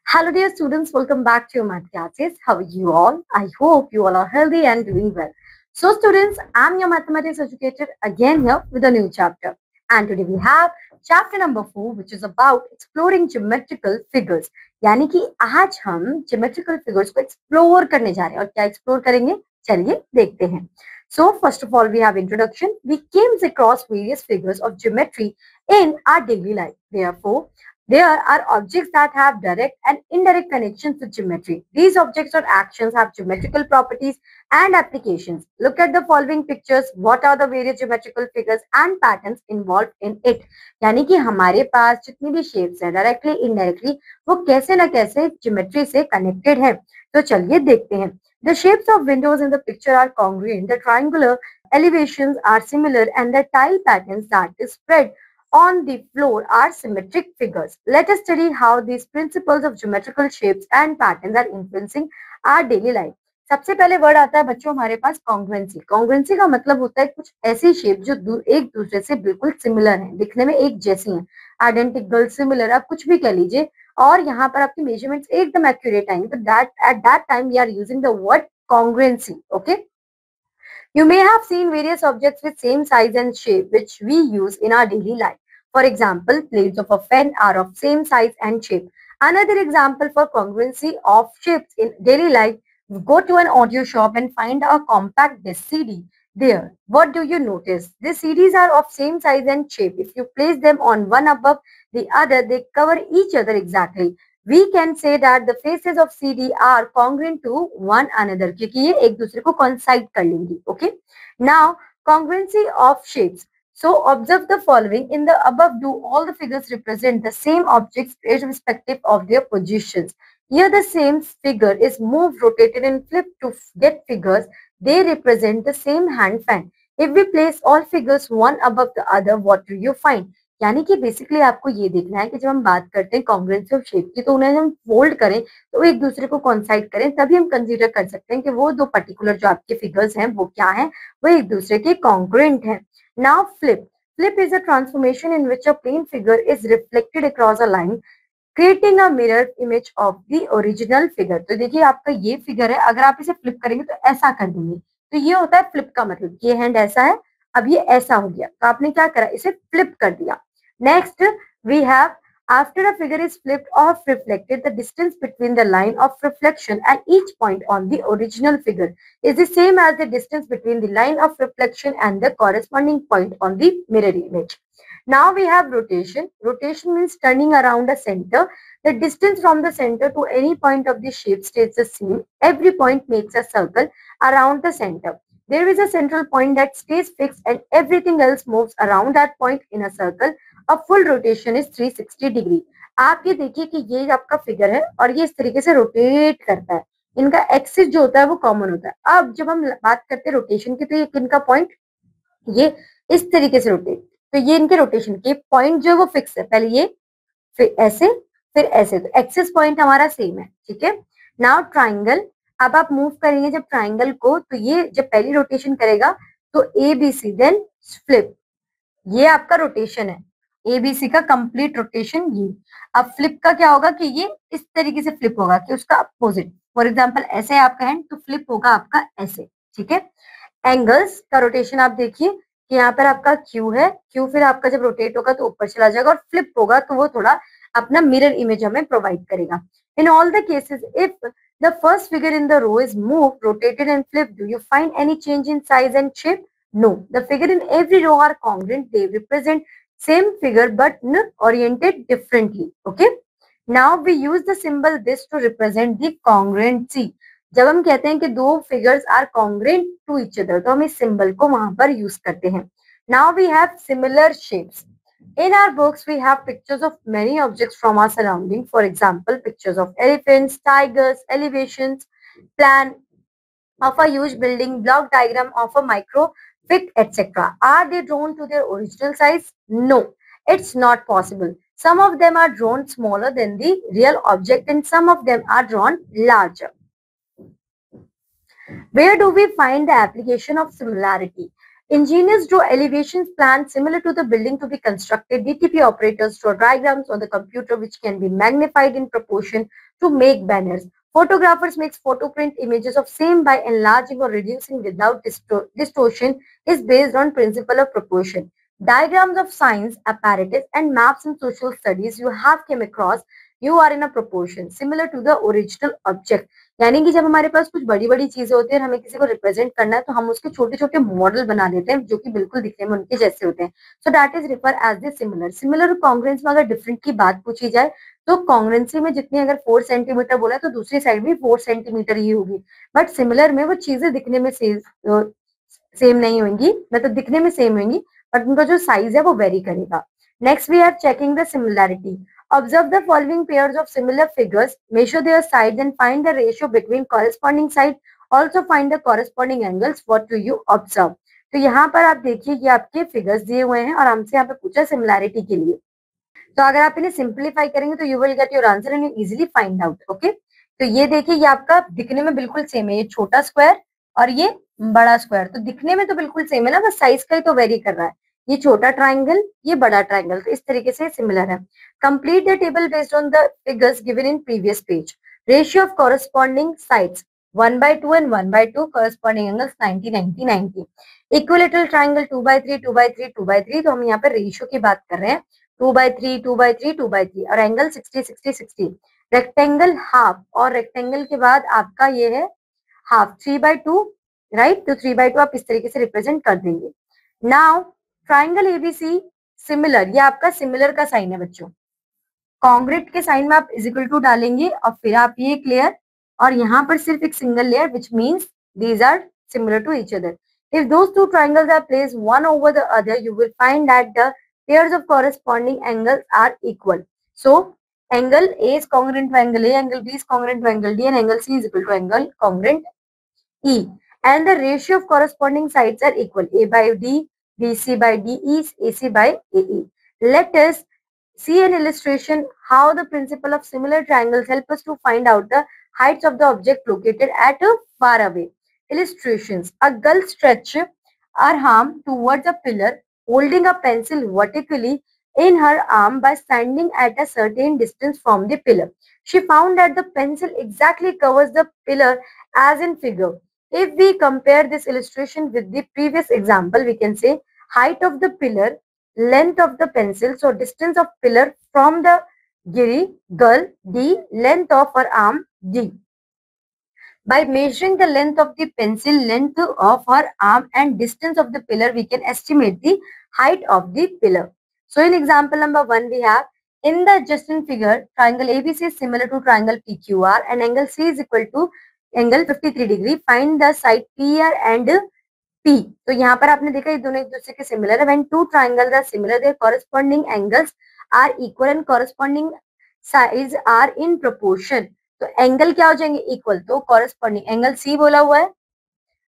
Hello, dear students. Welcome back to your math classes. How are you all? I hope you all are healthy and doing well. So, students, I'm your mathematics educator again here with a new chapter. And today we have chapter number 4, which is about exploring geometrical figures. यानी कि आज हम geometrical figures को explore करने जा रहे हैं और क्या explore करेंगे? चलिए देखते हैं. So, first of all, we have introduction. We came across various figures of geometry in our daily life. Therefore, there are objects that have direct and indirect connections with geometry. These objects or actions have geometrical properties and applications. Look at the following pictures. What are the various geometrical figures and patterns involved in it? यानी कि हमारे पास जितनी भी shapes हैं directly indirectly वो कैसे ना कैसे geometry से connected है. तो चलिए देखते हैं. The shapes of windows in the picture are congruent. The triangular elevations are similar and the tile patterns that is spread on the floor are symmetric figures. Let us study how these principles of geometrical shapes and patterns are influencing our daily life. सबसे पहले word आता है बच्चों हमारे पास congruency. Congruency का मतलब होता है कुछ ऐसी शेप जो एक दूसरे से बिल्कुल सिमिलर हैं, दिखने में एक जैसी हैं, आइडेंटिकल, सिमिलर, आप कुछ भी कह लीजिए, और यहाँ पर आपकी मेजरमेंट्स एकदम एक्यूरेट आएंगे. तो that at that time we are using the word congruency. Okay. You may have seen various objects with same size and shape which we use in our daily life. For example, plates of a fan are of same size and shape. Another example for congruency of shapes in daily life, go to an audio shop and find a compact disc CD. There, what do you notice? The CDs are of same size and shape. If you place them on one above the other, they cover each other exactly. We can say that the faces of CD are congruent to one another क्योंकि ये एक दूसरे को coincide कर लेंगी. Okay. Now, congruency of shapes. So, observe the following. In the above, do all the figures represent the same objects irrespective of their positions? Here, the same figure is moved, rotated, and flipped to get figures. They represent the same hand fan. If we place all figures one above the other, what do you find? यानी कि basically आपको ये देखना है कि जब हम बात करते हैं कॉन्ग्रुएंसी ऑफ शेप की, तो उन्हें हम फोल्ड करें तो एक दूसरे को कॉन्साइड करें, तभी हम कंसीडर कर सकते हैं कि वो दो पर्टिकुलर जो आपके फिगर्स हैं वो क्या है, वो एक दूसरे के कॉन्ग्रुएंट हैं. Now flip. Flip is a transformation in which a plane figure is reflected across a line creating a mirror image of the original figure. तो देखिए आपका ये फिगर है, अगर आप इसे फ्लिप करेंगे तो ऐसा कर देंगे, तो ये होता है फ्लिप का मतलब. ये हैंड ऐसा है, अब ये ऐसा हो गया, तो आपने क्या करा, इसे फ्लिप कर दिया. Next, we have after a figure is flipped or reflected, the distance between the line of reflection and each point on the original figure is the same as the distance between the line of reflection and the corresponding point on the mirror image. Now we have rotation. Rotation means turning around a center. The distance from the center to any point of the shape stays the same. Every point makes a circle around the center. There is a central point that stays fixed and everything else moves around that point in a circle. A full rotation is 360 degree. आप ये देखिए कि ये आपका figure है और ये इस तरीके से रोटेट करता है. इनका एक्सिस जो होता है वो कॉमन होता है. अब जब हम बात करते हैं रोटेशन की, तो ये किनका पॉइंट, ये इस तरीके से रोटेट, तो ये इनके रोटेशन के पॉइंट जो है वो फिक्स है. पहले ये, फिर ऐसे, फिर ऐसे, तो एक्सिस पॉइंट हमारा सेम है. ठीक है. Now triangle. अब आप मूव करेंगे जब ट्राइंगल को, तो ये जब पहली रोटेशन करेगा तो ABC देन फ्लिप, ये आपका रोटेशन है. ABC का कंप्लीट रोटेशन ये. अब फ्लिप का क्या होगा कि ये इस तरीके से फ्लिप होगा कि उसका अपोजिट. फॉर एग्जांपल ऐसे है आपका हैंड, तो फ्लिप होगा आपका ऐसे. ठीक है. एंगल्स का रोटेशन आप देखिए कि यहाँ पर आपका Q है, Q फिर आपका जब रोटेट होगा तो ऊपर चला जाएगा, और फ्लिप होगा तो वो थोड़ा अपना मिरर इमेज हमें प्रोवाइड करेगा. In all the cases if the first figure in the row is moved, rotated and flipped, do you find any change in size and shape? No. The figure in every row are congruent. They represent same figure but oriented differently. Okay. Now we use the symbol this to represent the congruency. जब हम कहते हैं कि दो figures are congruent to each other, तो हम इस symbol को वहां पर use करते हैं. Now we have similar shapes. In our books, we have pictures of many objects from our surrounding. For example, pictures of elephants, tigers, elevations, plan of a huge building, block diagram of a microfit, etc. Are they drawn to their original size? No, it's not possible. Some of them are drawn smaller than the real object and some of them are drawn larger. Where do we find the application of similarity? Engineers draw elevations plans similar to the building to be constructed. DTP operators draw diagrams on the computer which can be magnified in proportion to make banners. Photographers makes photo print images of same by enlarging or reducing without distortion is based on principle of proportion. Diagrams of science, apparatus and maps in social studies you have came across, you are in a proportion similar to the original object. यानी कि जब हमारे पास कुछ बड़ी बड़ी चीजें होती है और हमें किसी को रिप्रेजेंट करना है तो हम उसके छोटे छोटे मॉडल बना देते हैं जो कि बिल्कुल दिखने में उनके जैसे होते हैं. So that is refer as the similar. Similar और कॉन्ग्रेंस में अगर डिफरेंट की बात पूछी जाए तो कॉन्ग्रेंसी में जितनी अगर 4 सेंटीमीटर बोला तो दूसरी साइड भी 4 सेंटीमीटर ही होगी, बट सिमिलर में वो चीजें दिखने में सेम नहीं होंगी, मतलब दिखने में सेम होंगी बट उनका जो साइज है वो वेरी करेगा. Next we are checking the similarity. Observe the following pairs of similar figures. Measure their sides and find the ratio between corresponding sides. Also find the corresponding angles. What do you observe? तो यहाँ पर आप देखिए ये आपके figures दिए हुए हैं और हमसे यहाँ पे पूछा सिमिलैरिटी के लिए. तो अगर आप इन्हें सिंप्लीफाई करेंगे तो you will get your answer and you easily find out. Okay, तो ये देखिए ये आपका दिखने में बिल्कुल सेम है. ये छोटा स्क्वायर और ये बड़ा स्क्वायर तो दिखने में तो बिल्कुल सेम है ना, बस साइज का ही तो वेरी कर रहा है. ये छोटा ट्राइंगल ये बड़ा ट्राइंगल, तो इस तरीके से सिमिलर है. Complete the table based on the figures given in previous page. Ratio of corresponding sides 1/2 and 1/2 corresponding angles 90 90 90. Equilateral triangle 2/3 2/3 2/3. तो हम यहाँ पर रेशियो की बात कर रहे हैं 2/3 2/3 2/3 और एंगल 60 60 60. रेक्टेंगल हाफ और रेक्टेंगल के बाद आपका ये है हाफ 3/2 राइट. तो 3/2 आप इस तरीके से रिप्रेजेंट कर देंगे. नाउ ट्राइंगल एबीसी सिमिलर, ये आपका सिमिलर का साइन है बच्चों. कॉन्ग्रेट के साइन में आप इज इक्वल टू डालेंगे और फिर आप ये क्लियर और यहाँ पर सिर्फ एक single layer which means these are similar to each other. If those two triangles are placed one over the other, you will find that the pairs of corresponding angles are equal. So, angle A is congruent to angle A, angle B is congruent to angle D, and angle C is equal to angle congruent E. And the ratio of corresponding sides are equal. A by D, BC by DE, AC by AE. Let us see an illustration how the principle of similar triangles help us to find out the heights of the object located at a far away. Illustrations. A girl stretches her arm towards a pillar, holding a pencil vertically in her arm by standing at a certain distance from the pillar. She found that the pencil exactly covers the pillar as in figure. If we compare this illustration with the previous example, we can say height of the pillar, length of the pencil, so distance of pillar from the girl D, length of her arm D. By measuring the length of the pencil, length of her arm and distance of the pillar, we can estimate the height of the pillar. So in example number 1, we have in the adjacent figure, triangle ABC is similar to triangle PQR and angle C is equal to angle 53 degree. Find the side PR and P. तो यहाँ पर आपने देखा ये दोनों एक दूसरे के सिमिलर है. When two triangles are similar, their corresponding angles are equal and corresponding sides are in proportion. तो एंगल क्या हो जाएंगे इक्वल, तो कॉरेस्पॉन्डिंग एंगल सी बोला हुआ है.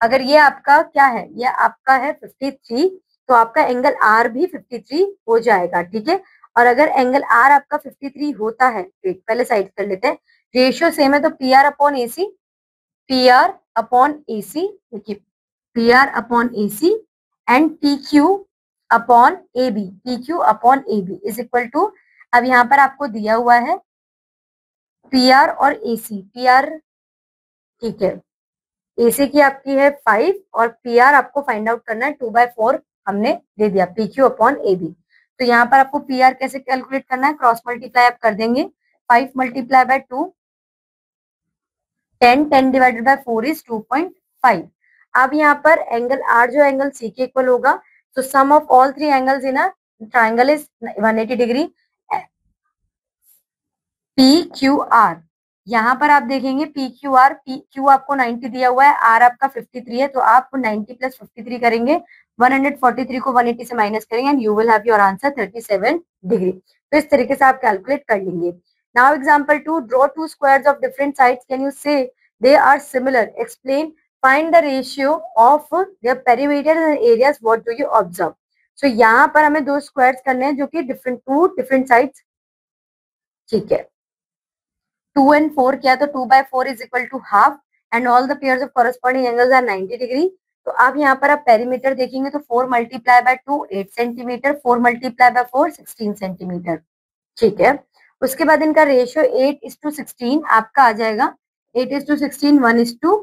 अगर ये आपका क्या है, ये आपका है 53, तो आपका एंगल आर भी 53 हो जाएगा. ठीक है, और अगर एंगल आर आपका 53 होता है, पहले साइड कर लेते हैं. रेशियो सेम है तो P R upon A C, P R upon A C, देखिए P R upon A C and P Q upon A B, P Q upon A B is equal to, अब यहाँ पर आपको दिया हुआ है पी आर और ए C. P are ठीक है, एसी की आपकी है 5 और पी आर आपको फाइंड आउट करना है 2/4 हमने दे दिया P Q upon A B. तो यहाँ पर आपको पी आर कैसे कैलकुलेट करना है, क्रॉस मल्टीप्लाई आप कर देंगे. 5 multiply by 2 10, 10 divided by 4 is 2.5. अब यहाँ पर एंगल आर जो एंगल सी के इक्वल होगा, तो sum of all 3 angles in a triangle is 180 degree. P Q R, यहाँ पर आप देखेंगे P Q R, P Q आपको 90 दिया हुआ है, आर आपका 53 है, तो आप 90 प्लस 53 करेंगे, 143 को 180 से माइनस करेंगे and you will have your answer 37 degree. तो इस तरीके से आप कैलकुलेट कर लेंगे. Now example 2, draw two squares of different sides, can you say they are similar, explain, find the ratio of their perimeter and areas, what do you observe. So यहाँ पर हमें 2 स्क्वायर्स करने हैं जो कि डिफरेंट साइड्स. ठीक है, 2 and 4 किया तो 2/4 is equal to half and all the pairs of corresponding angles are 90 degree. तो अब यहाँ पर आप पेरीमीटर देखेंगे तो 4 multiply by 2 8 centimetre, 4 multiply by 4 16 centimetre, ठीक है। उसके बाद इनका रेशियो 8:16 आपका आ जाएगा, 8:16 1:2,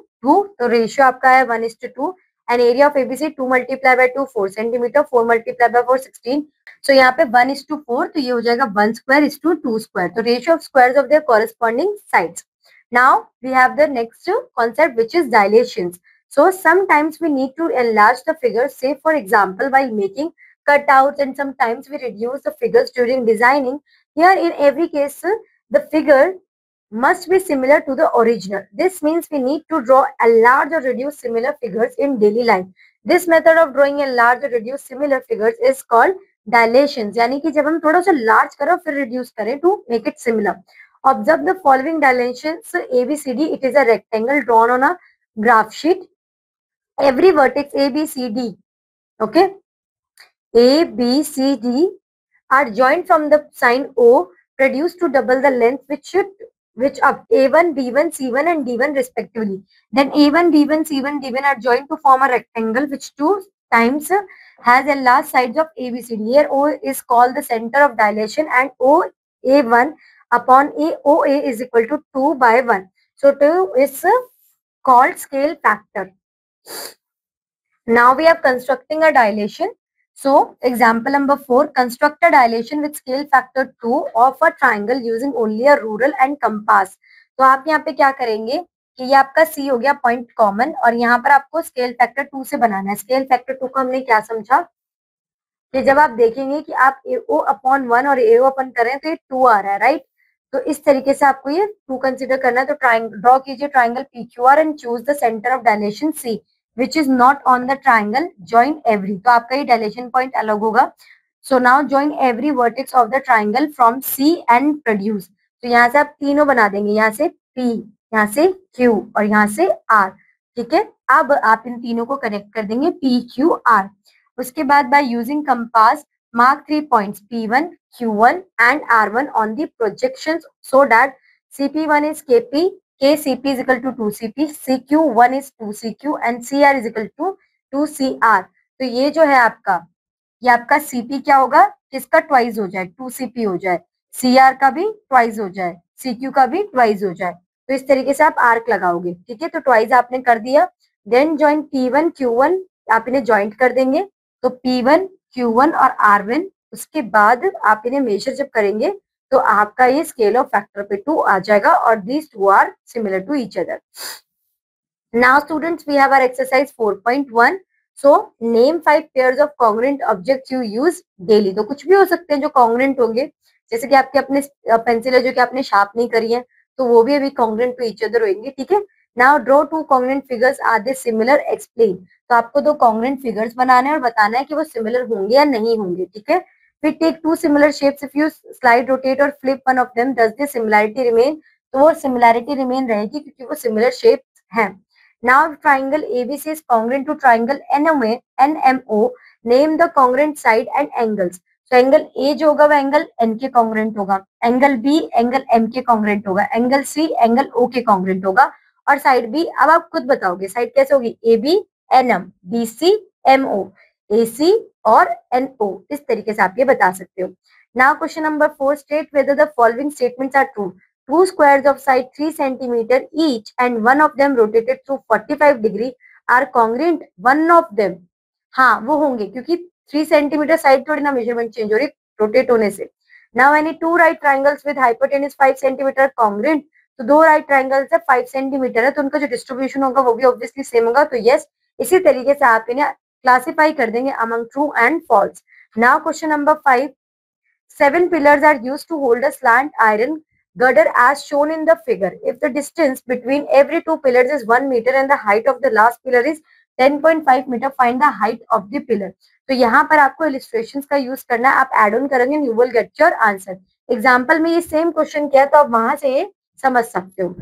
तो रेशियो आपका है 1:2। And area of ABC 2 multiply by 2 4 centimetre, 4 multiply by 4 16, सो यहाँ पे 1:4, तो ये हो जाएगा 1 स्क्वायर इज टू 2 स्क्वायर, तो ratio of squares of their corresponding sides. Now we have the next concept, which is dilations. So sometimes we need to enlarge the figures, say for example by making cutouts, and sometimes we reduce the figures during designing. Here in every case the figure must be similar to the original. This means we need to draw a large or reduce similar figures in daily life. This method of drawing a large or reduce similar figures is called dilations. यानी कि जब हम थोड़ा सा large करें फिर reduce करें to make it similar. Observe the following dilations ABCD. It is a rectangle drawn on a graph sheet. Every vertex ABCD, okay, ABCD are joined from the sign O produced to double the length which of A1, B1, C1 and D1 respectively. Then A1, B1, C1, D1 are joined to form a rectangle which two times has a large sides of ABCD. Here O is called the center of dilation and O A1 upon OA is equal to 2 by 1. So 2 is called scale factor. Now we are constructing a dilation. So example number 4, construct a dilation with scale factor 2 of a triangle using only a ruler and compass. तो आप यहाँ पे क्या करेंगे कि ये आपका C हो गया पॉइंट कॉमन, और यहाँ पर आपको स्केल फैक्टर 2 से बनाना है। स्केल फैक्टर 2 को हमने क्या समझा कि जब आप देखेंगे कि आप AO अपॉन 1 और AO अपन करें तो ये 2 आ रहा है, राइट। तो इस तरीके से आपको ये 2 कंसिडर करना है। तो ट्राइंगल ड्रॉ कीजिए triangle PQR and choose the centre of dilation C which is not on the triangle, join every, तो आपका ये डायलेशन पॉइंट अलग होगा। So now join every vertex of the triangle from C and produce, तो यहाँ से आप तीनों बना देंगे, यहाँ से P, यहाँ से Q और यहाँ से R, ठीक है। अब आप इन तीनों को कनेक्ट कर देंगे PQR। उसके बाद by using compass mark 3 points P1, Q1 and R1 on the projections so that CP1 is KP, KCP is equal to 2CP, CQ1 is 2CQ and CR is equal to 2CR। तो ये जो है आपका, ये आपका CP क्या होगा, किसका ट्वाइस हो जाए, 2CP हो जाए, CR का भी ट्वाइस हो जाए, CQ का भी ट्वाइस हो जाए। तो इस तरीके से आप आर्क लगाओगे, ठीक है। तो ट्वाइस आपने कर दिया, देन ज्वाइन P1 Q1 आप इन्हें ज्वाइंट कर देंगे, तो P1 Q1 और R1, उसके बाद आप इन्हें मेजर जब करेंगे तो आपका ये स्केल ऑफ फैक्टर पे 2 आ जाएगा और these two are similar to each other. Now students we have our exercise 4.1। So name 5 pairs of congruent objects you use daily. तो कुछ भी हो सकते हैं जो कॉन्ग्रुएंट होंगे, जैसे कि आपके अपने पेंसिल है जो कि आपने शार्प नहीं करी है, तो वो भी अभी कॉन्ग्रुएंट टू ईच अदर होंगे, ठीक है। Now draw 2 congruent figures, are they similar, explain. तो आपको 2 कॉन्ग्रुएंट फिगर्स बनाने हैं और बताना है कि वो सिमिलर होंगे या नहीं होंगे, ठीक है। We take 2 similar shapes. If you slide, rotate or flip one of them, does the similarity remain? तो वो similarity remain रहेगी क्योंकि वो similar shapes हैं। Now triangle ABC is congruent to triangle NMO. Name the congruent side and angles. So angle A जो होगा वो angle N के congruent होगा, angle B angle M के congruent होगा, angle C angle O के congruent होगा, और side B अब आप खुद बताओगे side कैसे होगी, AB NM, BC MO, AC और NO, इस तरीके से आप ये बता सकते हो। Now question number 4, state whether the following statements are true. 2 squares of side 3 centimeter each and one of them rotated through 45 degree are congruent, one of them, हाँ वो होंगे क्योंकि 3 सेंटीमीटर साइड थोड़ी ना मेजरमेंट चेंज हो रही rotate होने से। Now any 2 right triangles with hypotenuse 5 centimetre congruent, तो 2 राइट ट्राइंगल्स है 5 सेंटीमीटर है तो उनका जो डिस्ट्रीब्यूशन होगा वो भी ऑब्वियसली सेम होगा, तो यस इसी तरीके से आप इन्हें क्लासिफाई कर देंगे among true and false. Now question number 5, 7 pillars are used to hold a slant iron girder as shown in the figure. If the distance between every 2 pillars is 1 meter and the height of the last pillar is 10.5 meter, find the height of the pillar. तो यहाँ पर आपको illustrations का use करना है, आप add on करेंगे and you will get your answer. Example में ये सेम क्वेश्चन किया तो आप वहां से ये समझ सकते हो।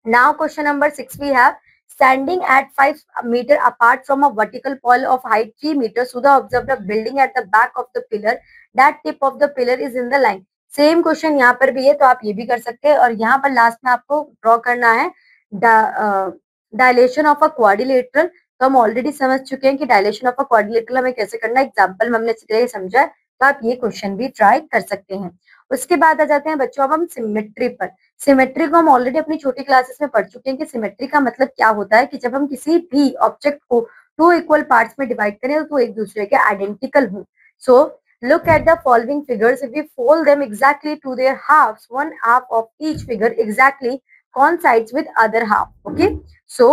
Now question number 6 we have, standing at 5 meter apart from a vertical pole of height 3 meters, Sudha observed a building at the back of the pillar. That tip of the pillar is in the line. Same question यहाँ पर भी है तो आप ये भी कर सकते हैं, और यहाँ पर लास्ट में आपको ड्रॉ करना है डायलेशन ऑफ अ क्वाड्रिलेटरल। तो हम ऑलरेडी समझ चुके हैं कि डायलेशन ऑफ अ क्वाड्रिलेटरल हमें कैसे करना है, एग्जाम्पल में हमने अच्छी तरह समझा है, तो आप ये क्वेश्चन भी ट्राई कर सकते हैं। उसके बाद आ जाते हैं बच्चों अब हम सिमेट्री पर। सिमेट्री को हम ऑलरेडी अपनी छोटी क्लासेस में पढ़ चुके हैं कि सिमेट्री का मतलब क्या होता है, कि जब हम किसी भी ऑब्जेक्ट को टू इक्वल पार्ट्स में डिवाइड करें तो एक दूसरे के आइडेंटिकल हों। सो look at the following figures. If we fold them exactly to their halves, one half of each figure exactly coincides with other half. Okay, so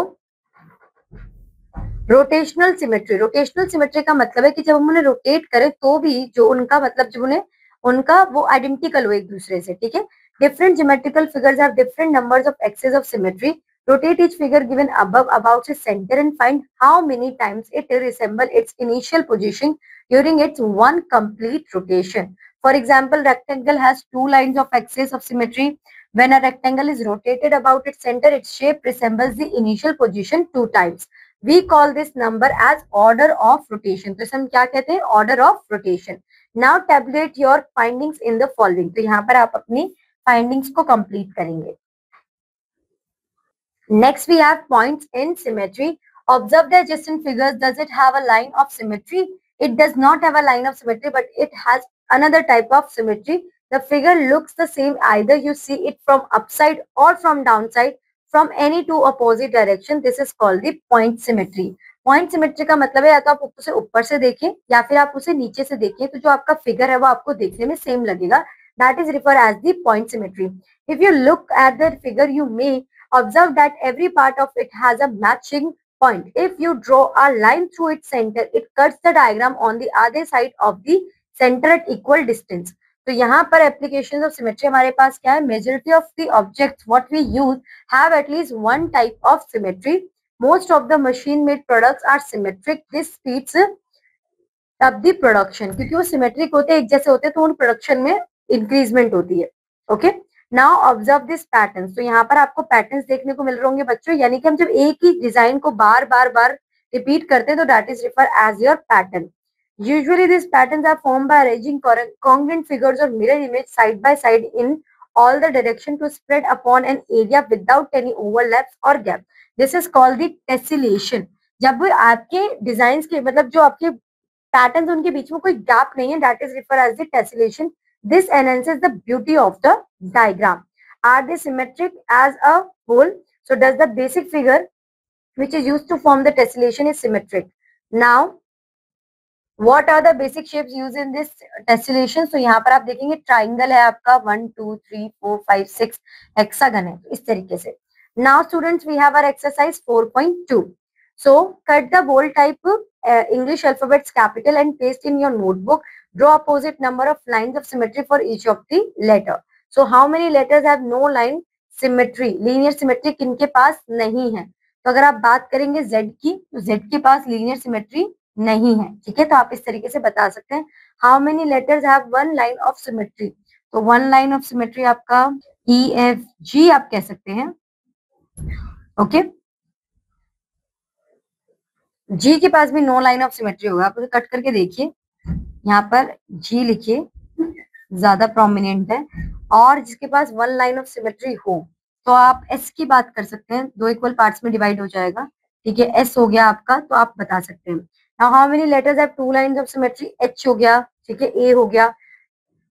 rotational symmetry. Rotational symmetry का मतलब है कि जब हम उन्हें रोटेट करें तो भी जो उनका मतलब जब उन्हें उनका वो आइडेंटिकल हो एक दूसरे से, ठीक है। Different geometrical figures have different numbers of axes of symmetry. Rotate each figure given above about its center and find how many times it resemble its initial position during its one complete rotation. For example, rectangle has two lines of axis of symmetry. When a rectangle is rotated about its center, its shape resembles the initial position two times. We call this number as order of rotation. तो इसे हम क्या कहते हैं, order of rotation. Now tabulate your findings in the following. तो यहाँ पर आप अपनी findings को complete करेंगे. Next we have points in symmetry. Observe the adjacent figures. Does it have a line of symmetry? It does not have a line of symmetry, but it has another type of symmetry. The figure looks the same either you see it from upside or from downside. From any two opposite direction. This is called the point symmetry. Point symmetry का मतलब है या तो आप उसे ऊपर से देखें या फिर आप उसे नीचे से देखें, तो जो आपका फिगर है वो आपको देखने में सेम लगेगा. That is referred as the point symmetry. If you look at the figure, you may observe that every part of it has a matching point. If you draw a line through its center, it cuts the diagram on the other side of the center at equal distance. तो यहाँ पर application of symmetry हमारे पास क्या है, majority of the objects what we use have at least one type of symmetry. Most of the machine made products are symmetric. This speeds up the production. क्योंकि वो symmetric होते हैं, एक जैसे होते हैं, तो उन प्रोडक्शन में इंक्रीजमेंट होती है. Okay, now observe this pattern. तो यहाँ पर आपको पैटर्न्स देखने को मिल रहे होंगे बच्चों, यानी कि हम जब एक ही डिजाइन को बार बार रिपीट करते हैं तो that is refer as your pattern. Usually these patterns are formed by arranging congruent figures or mirror image side by side in all the direction to spread upon an area without any overlaps or gap. This is called the tessellation. जब आपके design के मतलब जो आपके patterns उनके बीच में कोई gap नहीं है, that is referred as the tessellation. This enhances the beauty of the diagram. Are they symmetric as a whole? So does the basic figure which is used to form the tessellation is symmetric? Now What are the basic shapes used in this tessellation? So यहाँ पर आप देखेंगे triangle है आपका 1 2 3 4 5 6, hexagon है इस तरीके से. Now students we have our exercise 4.2. So cut the bold type English alphabets capital and paste in your notebook. Draw opposite number of lines of symmetry for each of the letter. So how many letters have no line symmetry? Linear symmetry किनके पास नहीं है? तो अगर आप बात करेंगे Z की, तो Z के पास linear symmetry नहीं है. ठीक है, तो आप इस तरीके से बता सकते हैं. How many letters have one line of symmetry? तो वन लाइन ऑफ सिमेट्री आपका EFG आप कह सकते हैं. ओके, जी के पास भी नो लाइन ऑफ सिमेट्री होगा. आप उसे कट करके देखिए, यहाँ पर जी लिखिए, ज्यादा प्रोमिनेंट है. और जिसके पास वन लाइन ऑफ सिमेट्री हो तो आप एस की बात कर सकते हैं. दो इक्वल पार्ट्स में डिवाइड हो जाएगा. ठीक है, एस हो गया आपका, तो आप बता सकते हैं. Now how many letters have two lines of symmetry? H हो गया, ठीक है, A हो गया.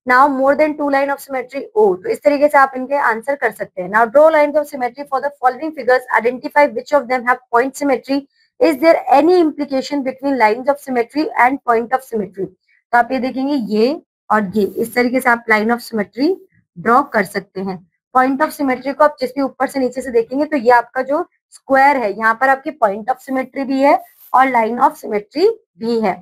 Now more than two line of symmetry O. तो इस तरीके से आप इनके आंसर कर सकते हैं. Now draw lines of symmetry for the following figures. Identify which of them have point symmetry. Is there any implication between lines of symmetry and point of symmetry? तो आप ये देखेंगे ये और ये, इस तरीके से आप लाइन ऑफ सिमेट्री ड्रॉ कर सकते हैं. पॉइंट ऑफ सिमेट्री को आप जिस भी ऊपर से नीचे से देखेंगे तो ये आपका जो स्क्वायर है यहाँ पर आपकी पॉइंट ऑफ सिमेट्री भी है और लाइन ऑफ सिमेट्री भी है.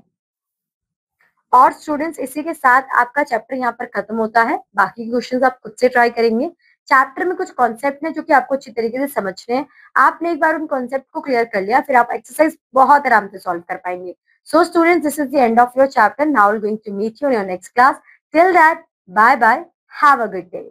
और स्टूडेंट्स इसी के साथ आपका चैप्टर यहाँ पर खत्म होता है. बाकी क्वेश्चंस आप खुद से ट्राई करेंगे. चैप्टर में कुछ कॉन्सेप्ट हैं जो कि आपको अच्छी तरीके से समझने हैं. आपने एक बार उन कॉन्सेप्ट को क्लियर कर लिया, फिर आप एक्सरसाइज बहुत आराम से सॉल्व कर पाएंगे. So students, this is the end of your chapter. Now we are going to meet you in your next class. Till that, bye bye, have a good day.